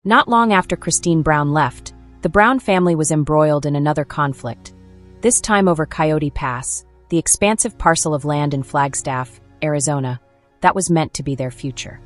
Not long after Christine Brown left, the Brown family was embroiled in another conflict, this time over Coyote Pass, the expansive parcel of land in Flagstaff, Arizona, that was meant to be their future.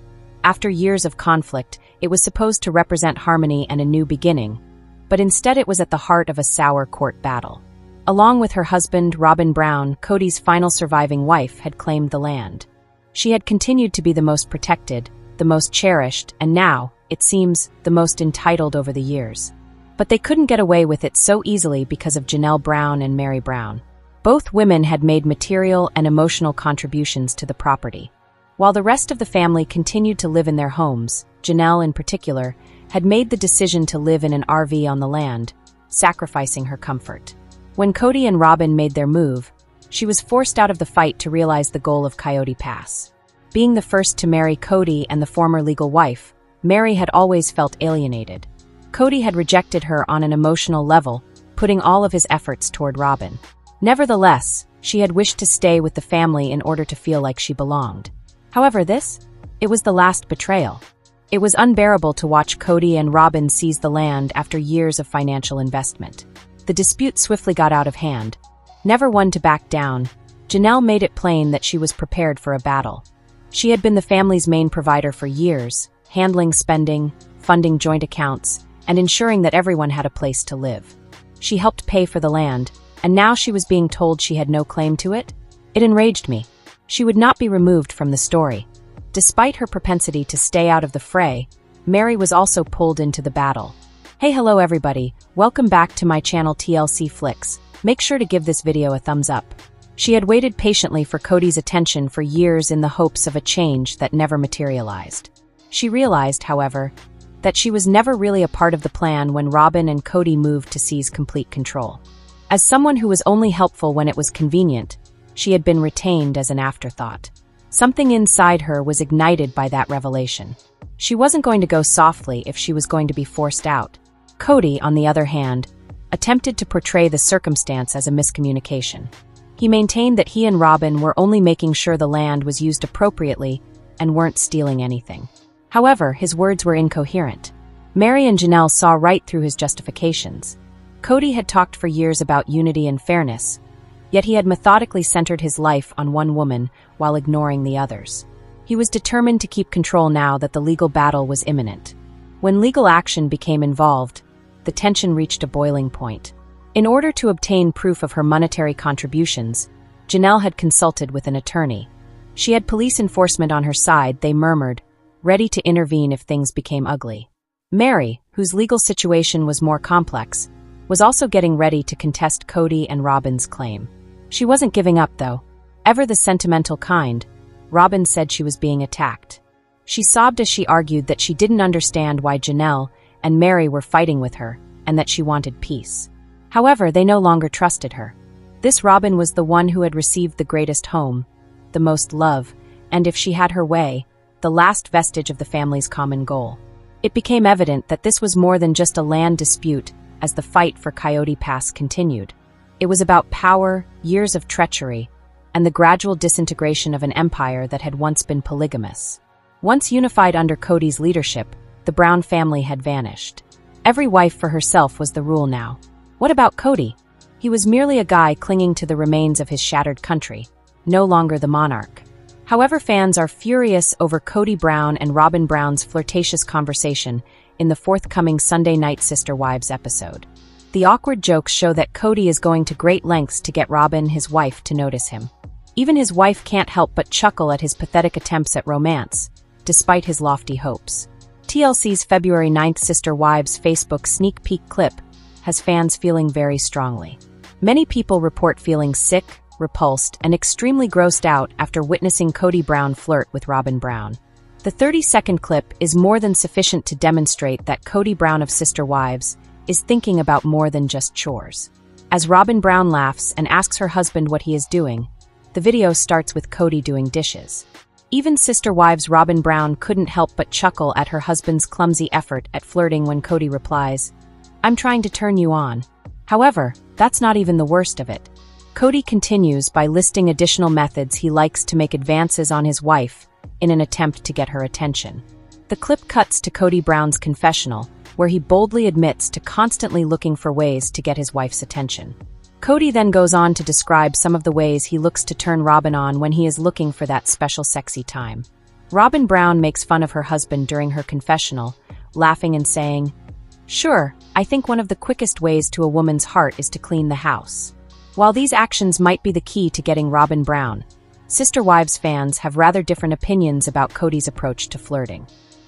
After years of conflict, it was supposed to represent harmony and a new beginning, but instead it was at the heart of a sour court battle. Along with her husband, Robyn Brown, Cody's final surviving wife had claimed the land. She had continued to be the most protected, the most cherished, and now, it seems, the most entitled over the years. But they couldn't get away with it so easily because of Janelle Brown and Meri Brown. Both women had made material and emotional contributions to the property. While the rest of the family continued to live in their homes, Janelle, in particular, had made the decision to live in an RV on the land, sacrificing her comfort. When Cody and Robyn made their move, she was forced out of the fight to realize the goal of Coyote Pass. Being the first to marry Cody and the former legal wife, Meri had always felt alienated. Cody had rejected her on an emotional level, putting all of his efforts toward Robyn. Nevertheless, she had wished to stay with the family in order to feel like she belonged. However, it was the last betrayal. It was unbearable to watch Cody and Robyn seize the land after years of financial investment. The dispute swiftly got out of hand. Never one to back down, Janelle made it plain that she was prepared for a battle. She had been the family's main provider for years, handling spending, funding joint accounts, and ensuring that everyone had a place to live. She helped pay for the land, and now she was being told she had no claim to it? It enraged me. She would not be removed from the story. Despite her propensity to stay out of the fray, Meri was also pulled into the battle. Hey, hello everybody, welcome back to my channel TLC Flicks. Make sure to give this video a thumbs up. She had waited patiently for Cody's attention for years in the hopes of a change that never materialized. She realized, however, that she was never really a part of the plan when Robyn and Cody moved to seize complete control. As someone who was only helpful when it was convenient, she had been retained as an afterthought. Something inside her was ignited by that revelation. She wasn't going to go softly if she was going to be forced out. Cody, on the other hand, attempted to portray the circumstance as a miscommunication. He maintained that he and Robyn were only making sure the land was used appropriately and weren't stealing anything. However, his words were incoherent. Meri and Janelle saw right through his justifications. Cody had talked for years about unity and fairness, yet he had methodically centered his life on one woman while ignoring the others. He was determined to keep control now that the legal battle was imminent. When legal action became involved, the tension reached a boiling point. In order to obtain proof of her monetary contributions, Janelle had consulted with an attorney. She had police enforcement on her side, they murmured, ready to intervene if things became ugly. Meri, whose legal situation was more complex, was also getting ready to contest Cody and Robyn's claim. She wasn't giving up, though. Ever the sentimental kind, Robyn said she was being attacked. She sobbed as she argued that she didn't understand why Janelle and Meri were fighting with her, and that she wanted peace. However, they no longer trusted her. This Robyn was the one who had received the greatest home, the most love, and if she had her way, the last vestige of the family's common goal. It became evident that this was more than just a land dispute as the fight for Coyote Pass continued. It was about power, years of treachery, and the gradual disintegration of an empire that had once been polygamous. Once unified under Cody's leadership, the Brown family had vanished. Every wife for herself was the rule now. What about Cody? He was merely a guy clinging to the remains of his shattered country, no longer the monarch. However, fans are furious over Cody Brown and Robyn Brown's flirtatious conversation in the forthcoming Sunday Night Sister Wives episode. The awkward jokes show that Cody is going to great lengths to get Robyn, his wife, to notice him. Even his wife can't help but chuckle at his pathetic attempts at romance, despite his lofty hopes. TLC's February 9th Sister Wives Facebook sneak peek clip has fans feeling very strongly. Many people report feeling sick, repulsed, and extremely grossed out after witnessing Cody Brown flirt with Robyn Brown. The 30-second clip is more than sufficient to demonstrate that Cody Brown of Sister Wives is thinking about more than just chores. As Robyn Brown laughs and asks her husband what he is doing, the video starts with Cody doing dishes. Even Sister Wives Robyn Brown couldn't help but chuckle at her husband's clumsy effort at flirting when Cody replies, "I'm trying to turn you on." However, that's not even the worst of it. Cody continues by listing additional methods he likes to make advances on his wife in an attempt to get her attention. The clip cuts to Kody Brown's confessional, where he boldly admits to constantly looking for ways to get his wife's attention. Kody then goes on to describe some of the ways he looks to turn Robyn on when he is looking for that special sexy time. Robyn Brown makes fun of her husband during her confessional, laughing and saying, "Sure, I think one of the quickest ways to a woman's heart is to clean the house." While these actions might be the key to getting Robyn Brown, Sister Wives fans have rather different opinions about Kody's approach to flirting.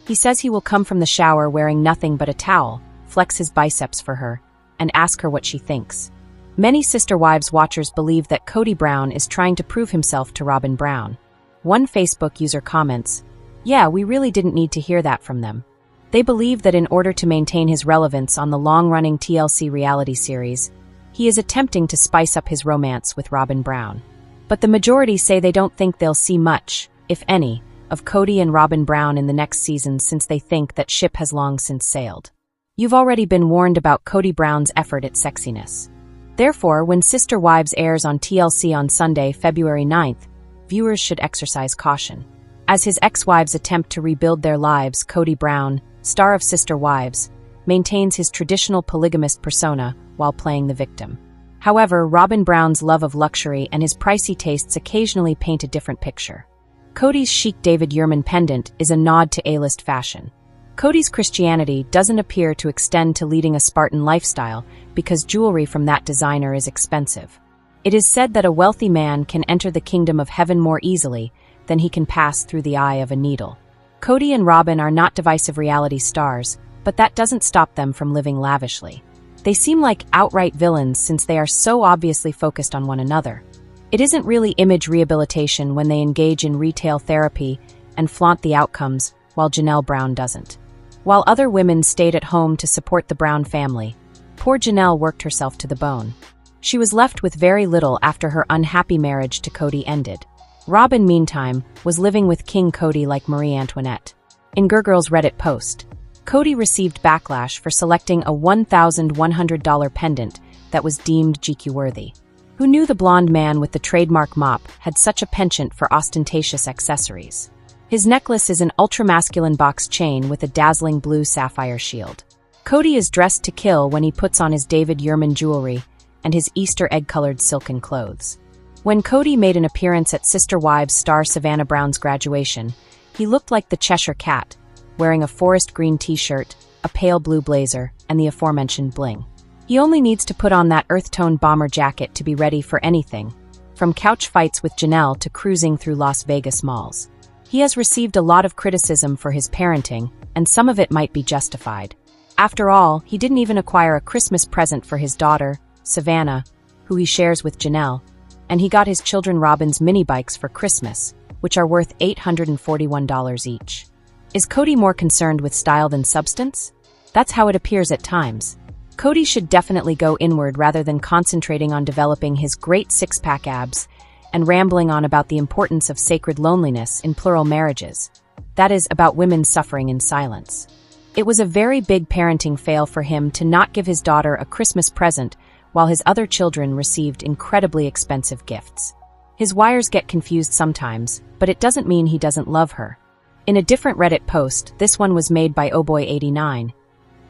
He says he will come from the shower wearing nothing but a towel, flex his biceps for her, and ask her what she thinks. Many Sister Wives watchers believe that Kody Brown is trying to prove himself to Robyn Brown. One Facebook user comments, "Yeah, we really didn't need to hear that from them." They believe that in order to maintain his relevance on the long-running TLC reality series, he is attempting to spice up his romance with Robyn Brown. But the majority say they don't think they'll see much, if any, of Kody and Robyn Brown in the next season since they think that ship has long since sailed. You've already been warned about Kody Brown's effort at sexiness. Therefore, when Sister Wives airs on TLC on Sunday, February 9th, viewers should exercise caution. As his ex-wives attempt to rebuild their lives, Kody Brown, star of Sister Wives, maintains his traditional polygamist persona while playing the victim. However, Robyn Brown's love of luxury and his pricey tastes occasionally paint a different picture. Kody's chic David Yurman pendant is a nod to A-list fashion. Kody's Christianity doesn't appear to extend to leading a Spartan lifestyle because jewelry from that designer is expensive. It is said that a wealthy man can enter the kingdom of heaven more easily than he can pass through the eye of a needle. Kody and Robyn are not divisive reality stars, but that doesn't stop them from living lavishly. They seem like outright villains since they are so obviously focused on one another. It isn't really image rehabilitation when they engage in retail therapy and flaunt the outcomes, while Janelle Brown doesn't. While other women stayed at home to support the Brown family, poor Janelle worked herself to the bone. She was left with very little after her unhappy marriage to Kody ended. Robyn, meantime, was living with King Kody like Marie Antoinette. In Girl's Reddit post, Kody received backlash for selecting a $1,100 pendant that was deemed GQ-worthy. Who knew the blonde man with the trademark mop had such a penchant for ostentatious accessories? His necklace is an ultra-masculine box chain with a dazzling blue sapphire shield. Kody is dressed to kill when he puts on his David Yurman jewelry and his Easter egg-colored silken clothes. When Kody made an appearance at Sister Wives star Savannah Brown's graduation, he looked like the Cheshire Cat, wearing a forest green t-shirt, a pale blue blazer, and the aforementioned bling. He only needs to put on that earth-tone bomber jacket to be ready for anything, from couch fights with Janelle to cruising through Las Vegas malls. He has received a lot of criticism for his parenting, and some of it might be justified. After all, he didn't even acquire a Christmas present for his daughter, Savannah, who he shares with Janelle, and he got his children Robyn's mini bikes for Christmas, which are worth $841 each. Is Kody more concerned with style than substance? That's how it appears at times. Kody should definitely go inward rather than concentrating on developing his great six-pack abs and rambling on about the importance of sacred loneliness in plural marriages. That is, about women suffering in silence. It was a very big parenting fail for him to not give his daughter a Christmas present while his other children received incredibly expensive gifts. His wires get confused sometimes, but it doesn't mean he doesn't love her. In a different Reddit post, this one was made by ohboy89,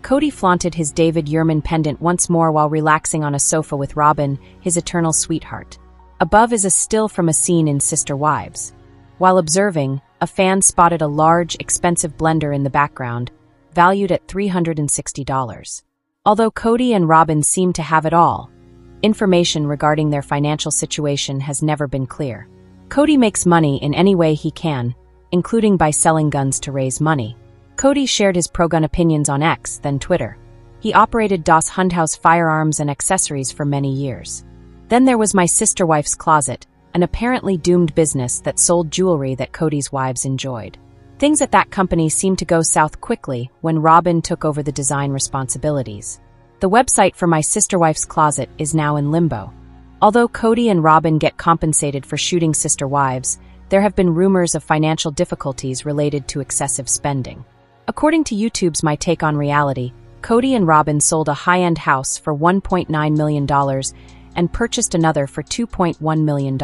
Kody flaunted his David Yurman pendant once more while relaxing on a sofa with Robyn, his eternal sweetheart. Above is a still from a scene in Sister Wives. While observing, a fan spotted a large, expensive blender in the background, valued at $360. Although Kody and Robyn seem to have it all, information regarding their financial situation has never been clear. Kody makes money in any way he can, including by selling guns to raise money. Kody shared his pro-gun opinions on X, then Twitter. He operated Das Hundhaus firearms and accessories for many years. Then there was My Sister Wife's Closet, an apparently doomed business that sold jewelry that Kody's wives enjoyed. Things at that company seemed to go south quickly when Robyn took over the design responsibilities. The website for My Sister Wife's Closet is now in limbo. Although Kody and Robyn get compensated for shooting Sister Wives, there have been rumors of financial difficulties related to excessive spending. According to YouTube's My Take on Reality, Kody and Robyn sold a high-end house for $1.9 million and purchased another for $2.1 million.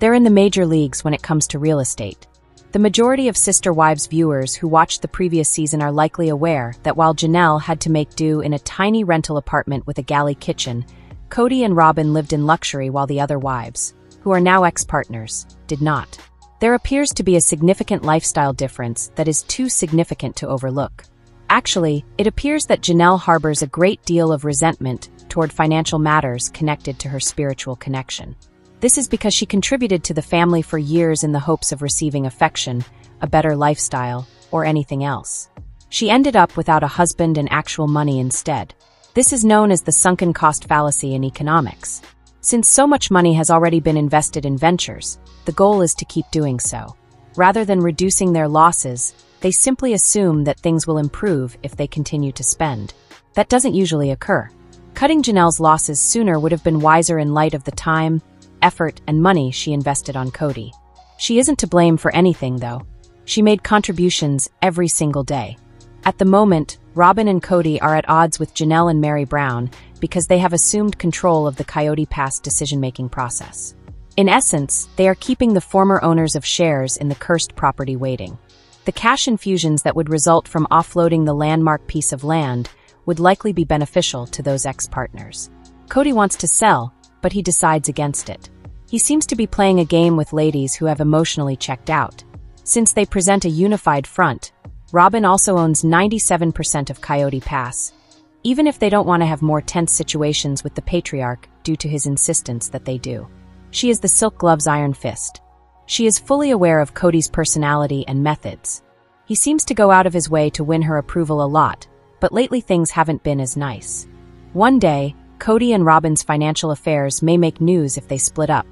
They're in the major leagues when it comes to real estate. The majority of Sister Wives viewers who watched the previous season are likely aware that while Janelle had to make do in a tiny rental apartment with a galley kitchen, Cody and Robyn lived in luxury while the other wives, who are now ex-partners, did not. There appears to be a significant lifestyle difference that is too significant to overlook. Actually, it appears that Janelle harbors a great deal of resentment toward financial matters connected to her spiritual connection. This is because she contributed to the family for years in the hopes of receiving affection, a better lifestyle, or anything else. She ended up without a husband and actual money instead. This is known as the sunken cost fallacy in economics. Since so much money has already been invested in ventures, the goal is to keep doing so. Rather than reducing their losses, they simply assume that things will improve if they continue to spend. That doesn't usually occur. Cutting Janelle's losses sooner would have been wiser in light of the time, effort, and money she invested on Cody. She isn't to blame for anything, though. She made contributions every single day. At the moment, Robyn and Cody are at odds with Janelle and Meri Brown because they have assumed control of the Coyote Pass decision-making process. In essence, they are keeping the former owners of shares in the cursed property waiting. The cash infusions that would result from offloading the landmark piece of land would likely be beneficial to those ex-partners. Cody wants to sell, but he decides against it. He seems to be playing a game with ladies who have emotionally checked out. Since they present a unified front, Robyn also owns 97% of Coyote Pass, even if they don't want to have more tense situations with the patriarch due to his insistence that they do. She is the silk glove's iron fist. She is fully aware of Cody's personality and methods. He seems to go out of his way to win her approval a lot, but lately things haven't been as nice. One day, Cody and Robyn's financial affairs may make news if they split up.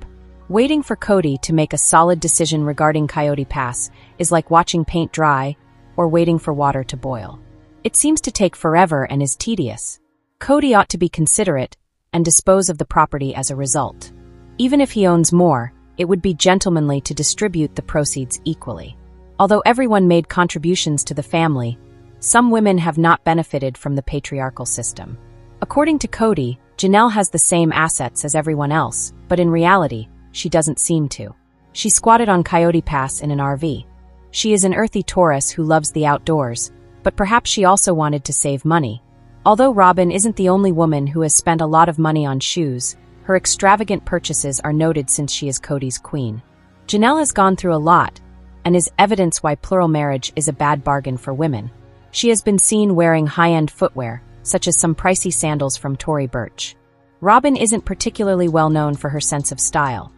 Waiting for Cody to make a solid decision regarding Coyote Pass is like watching paint dry or waiting for water to boil. It seems to take forever and is tedious. Cody ought to be considerate and dispose of the property as a result. Even if he owns more, it would be gentlemanly to distribute the proceeds equally. Although everyone made contributions to the family, some women have not benefited from the patriarchal system. According to Cody, Janelle has the same assets as everyone else, but in reality, she doesn't seem to. She squatted on Coyote Pass in an RV. She is an earthy Taurus who loves the outdoors, but perhaps she also wanted to save money. Although Robyn isn't the only woman who has spent a lot of money on shoes, her extravagant purchases are noted since she is Cody's queen. Janelle has gone through a lot, and is evidence why plural marriage is a bad bargain for women. She has been seen wearing high-end footwear, such as some pricey sandals from Tory Burch. Robyn isn't particularly well known for her sense of style.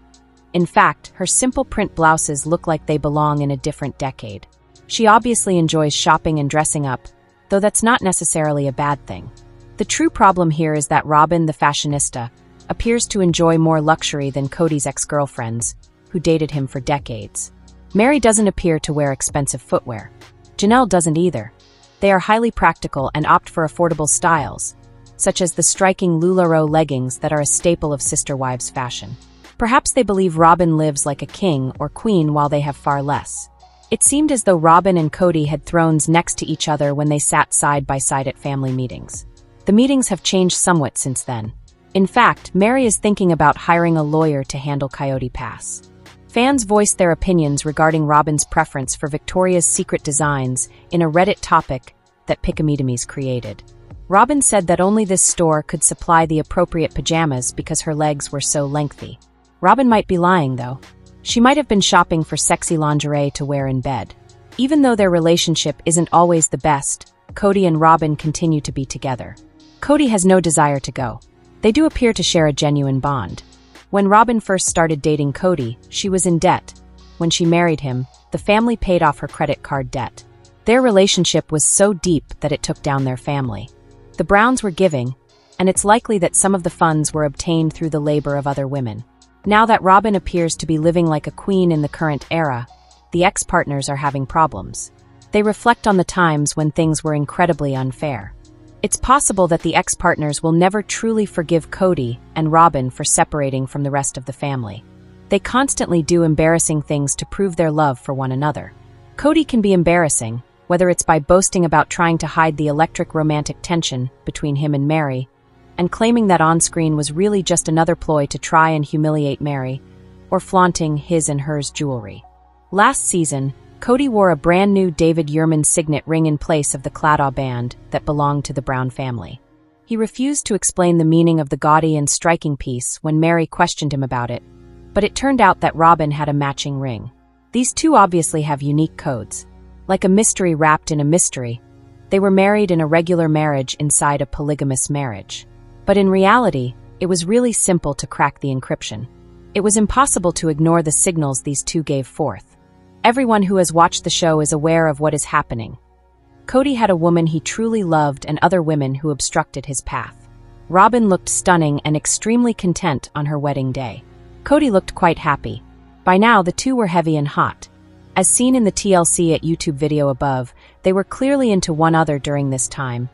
In fact, her simple print blouses look like they belong in a different decade. She obviously enjoys shopping and dressing up, though that's not necessarily a bad thing. The true problem here is that Robyn, the fashionista, appears to enjoy more luxury than Cody's ex-girlfriends, who dated him for decades. Meri doesn't appear to wear expensive footwear. Janelle doesn't either. They are highly practical and opt for affordable styles, such as the striking LuLaRoe leggings that are a staple of Sister Wives fashion. Perhaps they believe Robyn lives like a king or queen while they have far less. It seemed as though Robyn and Cody had thrones next to each other when they sat side by side at family meetings. The meetings have changed somewhat since then. In fact, Meri is thinking about hiring a lawyer to handle Coyote Pass. Fans voiced their opinions regarding Robyn's preference for Victoria's Secret designs in a Reddit topic that Pickamidamys created. Robyn said that only this store could supply the appropriate pajamas because her legs were so lengthy. Robyn might be lying, though. She might have been shopping for sexy lingerie to wear in bed. Even though their relationship isn't always the best, Cody and Robyn continue to be together. Cody has no desire to go. They do appear to share a genuine bond. When Robyn first started dating Cody, she was in debt. When she married him, the family paid off her credit card debt. Their relationship was so deep that it took down their family. The Browns were giving, and it's likely that some of the funds were obtained through the labor of other women. Now that Robyn appears to be living like a queen in the current era, the ex-partners are having problems. They reflect on the times when things were incredibly unfair. It's possible that the ex-partners will never truly forgive Cody and Robyn for separating from the rest of the family. They constantly do embarrassing things to prove their love for one another. Cody can be embarrassing, whether it's by boasting about trying to hide the electric romantic tension between him and Meri, and claiming that on-screen was really just another ploy to try and humiliate Meri, or flaunting his and hers jewelry. Last season, Kody wore a brand new David Yurman signet ring in place of the Claddagh band that belonged to the Brown family. He refused to explain the meaning of the gaudy and striking piece when Meri questioned him about it, but it turned out that Robyn had a matching ring. These two obviously have unique codes. Like a mystery wrapped in a mystery, they were married in a regular marriage inside a polygamous marriage. But in reality, it was really simple to crack the encryption. It was impossible to ignore the signals these two gave forth. Everyone who has watched the show is aware of what is happening. Kody had a woman he truly loved and other women who obstructed his path. Robyn looked stunning and extremely content on her wedding day. Kody looked quite happy. By now, the two were heavy and hot. As seen in the TLC at YouTube video above, they were clearly into one another during this time,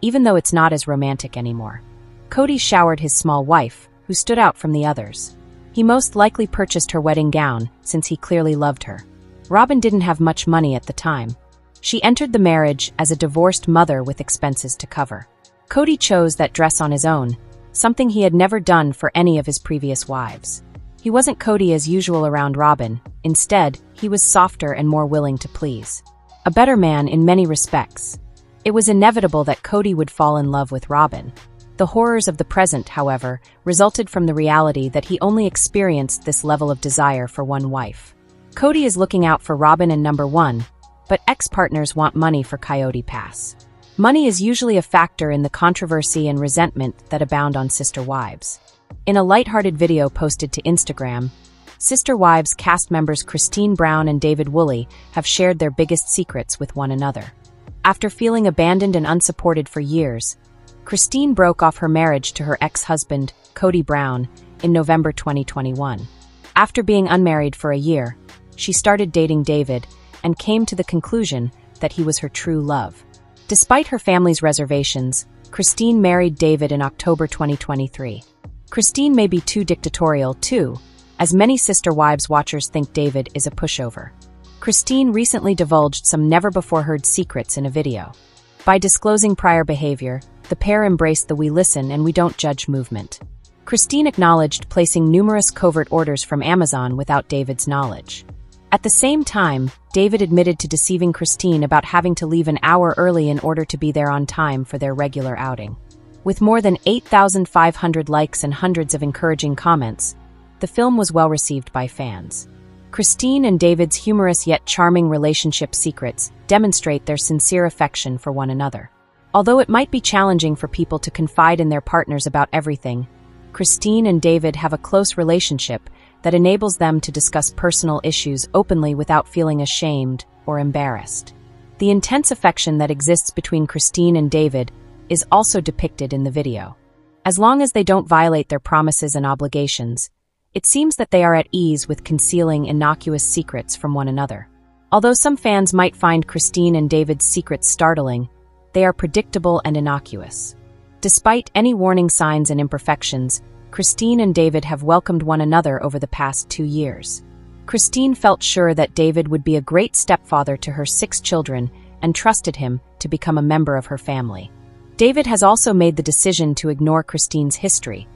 even though it's not as romantic anymore. Kody showered his small wife, who stood out from the others. He most likely purchased her wedding gown, since he clearly loved her. Robyn didn't have much money at the time. She entered the marriage as a divorced mother with expenses to cover. Kody chose that dress on his own, something he had never done for any of his previous wives. He wasn't Kody as usual around Robyn. Instead, he was softer and more willing to please. A better man in many respects. It was inevitable that Kody would fall in love with Robyn. The horrors of the present, however, resulted from the reality that he only experienced this level of desire for one wife. Kody is looking out for Robyn and number one, but ex-partners want money for Coyote Pass. Money is usually a factor in the controversy and resentment that abound on Sister Wives. In a lighthearted video posted to Instagram, Sister Wives cast members Christine Brown and David Woolley have shared their biggest secrets with one another. After feeling abandoned and unsupported for years, Christine broke off her marriage to her ex-husband, Kody Brown, in November 2021. After being unmarried for a year, she started dating David and came to the conclusion that he was her true love. Despite her family's reservations, Christine married David in October 2023. Christine may be too dictatorial, too, as many Sister Wives watchers think David is a pushover. Christine recently divulged some never-before-heard secrets in a video. By disclosing prior behavior, the pair embraced the "we listen and we don't judge" movement. Christine acknowledged placing numerous covert orders from Amazon without David's knowledge. At the same time, David admitted to deceiving Christine about having to leave an hour early in order to be there on time for their regular outing. With more than 8,500 likes and hundreds of encouraging comments, the film was well received by fans. Christine and David's humorous yet charming relationship secrets demonstrate their sincere affection for one another. Although it might be challenging for people to confide in their partners about everything, Christine and David have a close relationship that enables them to discuss personal issues openly without feeling ashamed or embarrassed. The intense affection that exists between Christine and David is also depicted in the video. As long as they don't violate their promises and obligations, it seems that they are at ease with concealing innocuous secrets from one another. Although some fans might find Christine and David's secrets startling, they are predictable and innocuous. Despite any warning signs and imperfections, Christine and David have welcomed one another over the past 2 years. Christine felt sure that David would be a great stepfather to her 6 children and trusted him to become a member of her family. David has also made the decision to ignore Christine's history,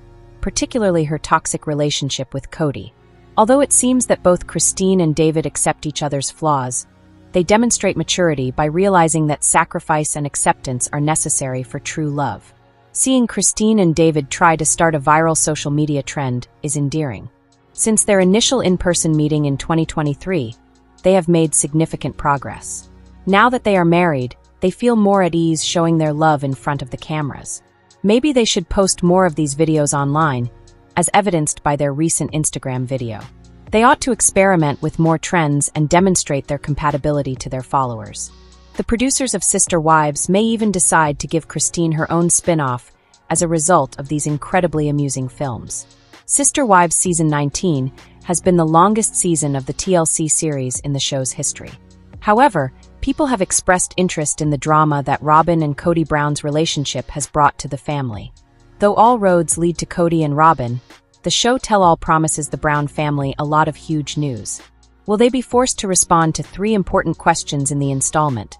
particularly her toxic relationship with Kody. Although it seems that both Christine and David accept each other's flaws, they demonstrate maturity by realizing that sacrifice and acceptance are necessary for true love. Seeing Christine and David try to start a viral social media trend is endearing. Since their initial in-person meeting in 2023, they have made significant progress. Now that they are married, they feel more at ease showing their love in front of the cameras. Maybe they should post more of these videos online, as evidenced by their recent Instagram video. They ought to experiment with more trends and demonstrate their compatibility to their followers. The producers of Sister Wives may even decide to give Christine her own spin-off as a result of these incredibly amusing films. Sister Wives Season 19 has been the longest season of the TLC series in the show's history. However, people have expressed interest in the drama that Robyn and Kody Brown's relationship has brought to the family. Though all roads lead to Kody and Robyn, the show tell-all promises the Brown family a lot of huge news. Will they be forced to respond to 3 important questions in the installment?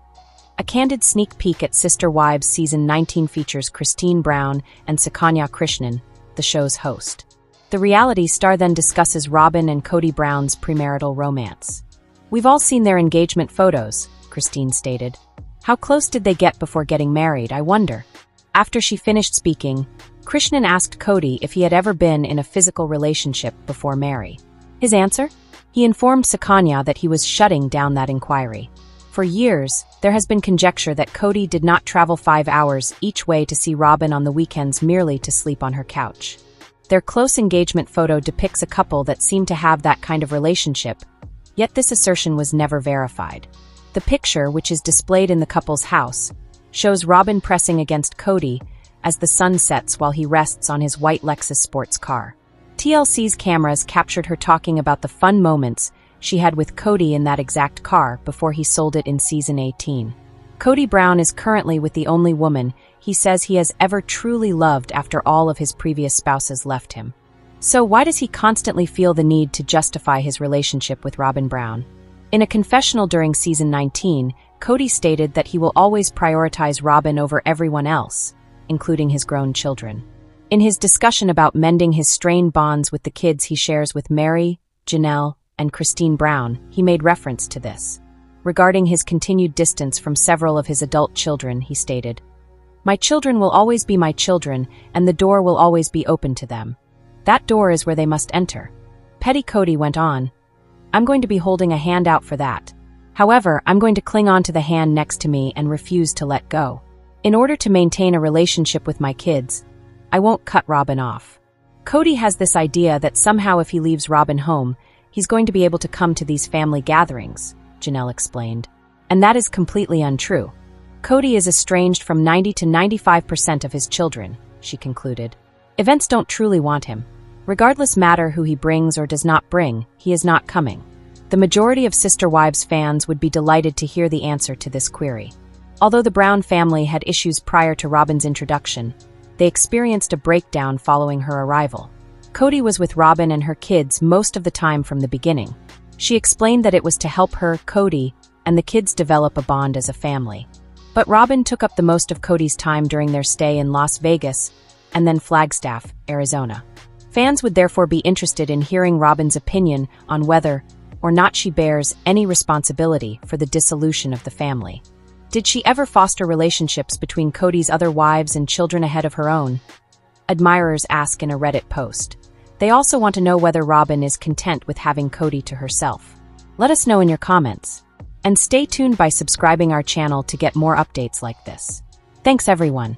A candid sneak peek at Sister Wives Season 19 features Christine Brown and Sukanya Krishnan, the show's host. The reality star then discusses Robyn and Kody Brown's premarital romance. We've all seen their engagement photos, Christine stated. How close did they get before getting married, I wonder? After she finished speaking, Krishnan asked Kody if he had ever been in a physical relationship before Meri. His answer? He informed Sakanya that he was shutting down that inquiry. For years, there has been conjecture that Kody did not travel 5 hours each way to see Robyn on the weekends merely to sleep on her couch. Their close engagement photo depicts a couple that seemed to have that kind of relationship, yet this assertion was never verified. The picture, which is displayed in the couple's house, shows Robyn pressing against Kody as the sun sets while he rests on his white Lexus sports car. TLC's cameras captured her talking about the fun moments she had with Kody in that exact car before he sold it in season 18. Kody Brown is currently with the only woman he says he has ever truly loved after all of his previous spouses left him. So why does he constantly feel the need to justify his relationship with Robyn Brown? In a confessional during season 19, Kody stated that he will always prioritize Robyn over everyone else, including his grown children. In his discussion about mending his strained bonds with the kids he shares with Meri, Janelle, and Christine Brown, he made reference to this. Regarding his continued distance from several of his adult children, he stated, "My children will always be my children, and the door will always be open to them. That door is where they must enter." Petty Kody went on, "I'm going to be holding a hand out for that. However, I'm going to cling on to the hand next to me and refuse to let go. In order to maintain a relationship with my kids, I won't cut Robyn off." Kody has this idea that somehow if he leaves Robyn home, he's going to be able to come to these family gatherings, Janelle explained. And that is completely untrue. Kody is estranged from 90 to 95% of his children, she concluded. Events don't truly want him. Regardless matter who he brings or does not bring, he is not coming. The majority of Sister Wives fans would be delighted to hear the answer to this query. Although the Brown family had issues prior to Robyn's introduction, they experienced a breakdown following her arrival. Kody was with Robyn and her kids most of the time from the beginning. She explained that it was to help her, Kody, and the kids develop a bond as a family. But Robyn took up the most of Kody's time during their stay in Las Vegas and then Flagstaff, Arizona. Fans would therefore be interested in hearing Robyn's opinion on whether or not she bears any responsibility for the dissolution of the family. Did she ever foster relationships between Kody's other wives and children ahead of her own? Admirers ask in a Reddit post. They also want to know whether Robyn is content with having Kody to herself. Let us know in your comments. And stay tuned by subscribing our channel to get more updates like this. Thanks everyone.